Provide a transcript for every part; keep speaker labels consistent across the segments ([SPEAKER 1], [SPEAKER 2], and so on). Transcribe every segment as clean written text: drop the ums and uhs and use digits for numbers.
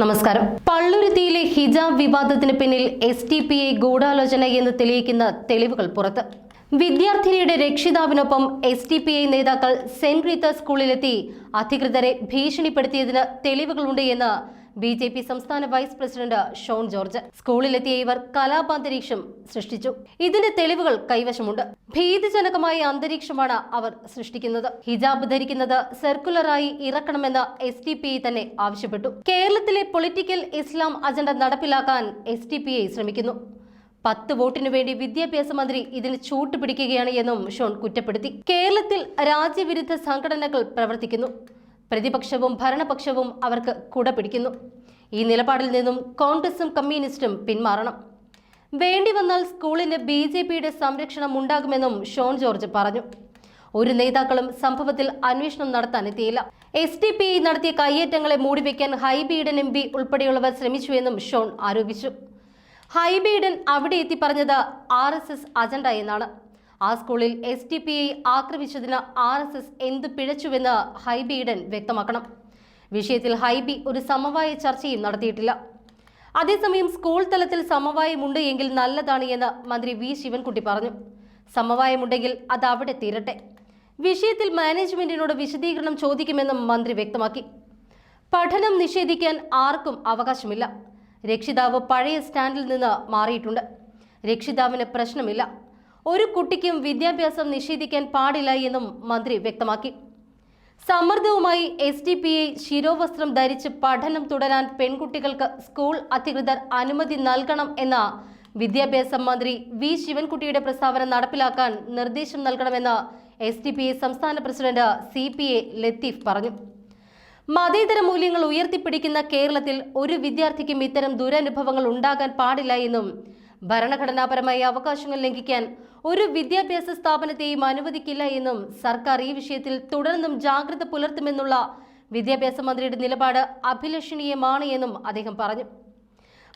[SPEAKER 1] നമസ്കാരം. പള്ളുരുത്തിയിലെ ഹിജാബ് വിവാദത്തിന് പിന്നിൽ SDPI ഗൂഢാലോചന എന്ന് തെളിയിക്കുന്ന തെളിവുകൾ പുറത്ത്. വിദ്യാർത്ഥിനിയുടെ രക്ഷിതാവിനൊപ്പം SDPI നേതാക്കൾ സെന്റ് റീത്ത സ്കൂളിലെത്തി അധികൃതരെ ഭീഷണിപ്പെടുത്തിയതിന് തെളിവുകളുണ്ട് എന്ന് BJP സംസ്ഥാന വൈസ് പ്രസിഡന്റ് ഷോൺ ജോർജ്. സ്കൂളിലെത്തിയ ഇവർ കലാപാന്തരീക്ഷം സൃഷ്ടിച്ചു. ഇതിന്റെ തെളിവുകൾ കൈവശമുണ്ട്. ഭീതിജനകമായ അന്തരീക്ഷമാണ് അവർ സൃഷ്ടിക്കുന്നത്. ഹിജാബ് ധരിക്കുന്നത് സർക്കുലറായി ഇറക്കണമെന്ന് SDPI തന്നെ ആവശ്യപ്പെട്ടു. കേരളത്തിലെ പൊളിറ്റിക്കൽ ഇസ്ലാം അജണ്ട നടപ്പിലാക്കാൻ SDPI ശ്രമിക്കുന്നു. 10 വോട്ടിനു വേണ്ടി വിദ്യാഭ്യാസ മന്ത്രി ഇതിന് ചൂട്ടുപിടിക്കുകയാണ് എന്നും ഷോൺ കുറ്റപ്പെടുത്തി. കേരളത്തിൽ രാജ്യവിരുദ്ധ സംഘടനകൾ പ്രവർത്തിക്കുന്നു. പ്രതിപക്ഷവും ഭരണപക്ഷവും അവർക്ക് കുട പിടിക്കുന്നു. ഈ നിലപാടിൽ നിന്നും കോൺഗ്രസും കമ്മ്യൂണിസ്റ്റും പിന്മാറണം. വേണ്ടി വന്നാൽ സ്കൂളിന് BJPയുടെ സംരക്ഷണം ഉണ്ടാകുമെന്നും ഷോൺ ജോർജ് പറഞ്ഞു. ഒരു നേതാക്കളും സംഭവത്തിൽ അന്വേഷണം നടത്താനെത്തിയില്ല. SDPI നടത്തിയ കയ്യേറ്റങ്ങളെ മൂടിവെക്കാൻ ഹൈബി ഈഡൻ MP ഉൾപ്പെടെയുള്ളവർ ശ്രമിച്ചുവെന്നും ഷോൺ ആരോപിച്ചു. ഹൈബി ഈഡൻ അവിടെ എത്തി പറഞ്ഞത് RSS അജണ്ട എന്നാണ്. ആ സ്കൂളിൽ SDPI ആക്രമിച്ചതിന് RSS എന്ത് പിഴച്ചുവെന്ന് ഹൈബി ഈഡൻ വ്യക്തമാക്കണം. വിഷയത്തിൽ ഹൈബി ഒരു സമവായ ചർച്ചയും നടത്തിയിട്ടില്ല. അതേസമയം സ്കൂൾ തലത്തിൽ സമവായമുണ്ട് എങ്കിൽ നല്ലതാണ് എന്ന് മന്ത്രി V ശിവൻകുട്ടി പറഞ്ഞു. സമവായമുണ്ടെങ്കിൽ അത് അവിടെ തീരട്ടെ. വിഷയത്തിൽ മാനേജ്മെന്റിനോട് വിശദീകരണം ചോദിക്കുമെന്നും മന്ത്രി വ്യക്തമാക്കി. പഠനം നിഷേധിക്കാൻ ആർക്കും അവകാശമില്ല. രക്ഷിതാവ് പഴയ സ്റ്റാൻഡിൽ നിന്ന് മാറിയിട്ടുണ്ട്. രക്ഷിതാവിന് പ്രശ്നമില്ല. ഒരു കുട്ടിക്കും വിദ്യാഭ്യാസം നിഷേധിക്കാൻ പാടില്ല എന്നും മന്ത്രി വ്യക്തമാക്കി. സമ്മർദ്ദവുമായി SDPI ശിരോവസ്ത്രം ധരിച്ച് പഠനം തുടരാൻ പെൺകുട്ടികൾക്ക് സ്കൂൾ അധികൃതർ അനുമതി നൽകണം എന്ന വിദ്യാഭ്യാസ മന്ത്രി V ശിവൻകുട്ടിയുടെ പ്രസ്താവന നടപ്പിലാക്കാൻ നിർദ്ദേശം നൽകണമെന്ന് SDPI സംസ്ഥാന പ്രസിഡന്റ് CPA ലത്തീഫ് പറഞ്ഞു. മതേതര മൂല്യങ്ങൾ ഉയർത്തിപ്പിടിക്കുന്ന കേരളത്തിൽ ഒരു വിദ്യാർത്ഥിക്കും ഇത്തരം ദുരനുഭവങ്ങൾ ഉണ്ടാകാൻ പാടില്ല എന്നും ഭരണഘടനാപരമായ അവകാശങ്ങൾ ലംഘിക്കാൻ ഒരു വിദ്യാഭ്യാസ സ്ഥാപനത്തെയും അനുവദിക്കില്ല എന്നും സർക്കാർ ഈ വിഷയത്തിൽ തുടർന്നും ജാഗ്രത പുലർത്തുമെന്നുള്ള വിദ്യാഭ്യാസ മന്ത്രിയുടെ നിലപാട് അഭിലഷണീയമാണ് എന്നും അദ്ദേഹം പറഞ്ഞു.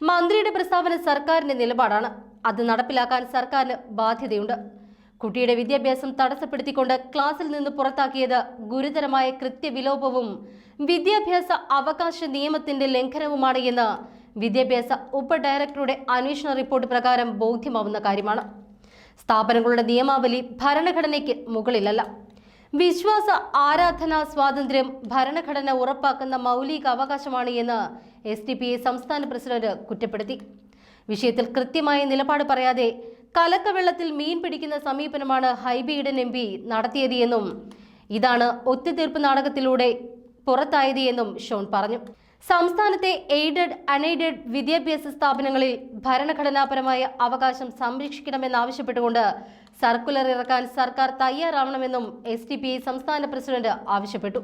[SPEAKER 1] മന്ത്രിയുടെ പ്രസ്താവന സർക്കാരിന്റെ നിലപാടാണ്. അത് നടപ്പിലാക്കാൻ സർക്കാരിന് ബാധ്യതയുണ്ട്. കുട്ടിയുടെ വിദ്യാഭ്യാസം തടസ്സപ്പെടുത്തിക്കൊണ്ട് ക്ലാസ്സിൽ നിന്ന് പുറത്താക്കിയത് ഗുരുതരമായ കൃത്യവിലോപവും വിദ്യാഭ്യാസ അവകാശ നിയമത്തിന്റെ ലംഘനവുമാണ് എന്ന് വിദ്യാഭ്യാസ ഉപഡയറക്ടറുടെ അന്വേഷണ റിപ്പോർട്ട് പ്രകാരം ബോധ്യമാവുന്ന കാര്യമാണ്. സ്ഥാപനങ്ങളുടെ നിയമാവലി ഭരണഘടനയ്ക്ക് മുകളിലല്ല. വിശ്വാസ ആരാധനാ സ്വാതന്ത്ര്യം ഭരണഘടന ഉറപ്പാക്കുന്ന മൗലിക അവകാശമാണ് എന്ന് SDPI സംസ്ഥാന പ്രസിഡന്റ് കുറ്റപ്പെടുത്തി. വിഷയത്തിൽ കൃത്യമായ നിലപാട് പറയാതെ കലക്കവെള്ളത്തിൽ മീൻ പിടിക്കുന്ന സമീപനമാണ് ഹൈബി ഈഡൻ MP നടത്തിയത് എന്നും ഇതാണ് ഒത്തുതീർപ്പ് നാടകത്തിലൂടെ പുറത്തായത് എന്നും ഷോൺ പറഞ്ഞു. സംസ്ഥാനത്തെ എയ്ഡഡ് അൺഎയ്ഡഡ് വിദ്യാഭ്യാസ സ്ഥാപനങ്ങളിൽ ഭരണഘടനാപരമായ അവകാശം സംരക്ഷിക്കണമെന്നാവശ്യപ്പെട്ടുകൊണ്ട് സർക്കുലർ ഇറക്കാൻ സർക്കാർ തയ്യാറാവണമെന്നും SDPI സംസ്ഥാന പ്രസിഡന്റ് ആവശ്യപ്പെട്ടു.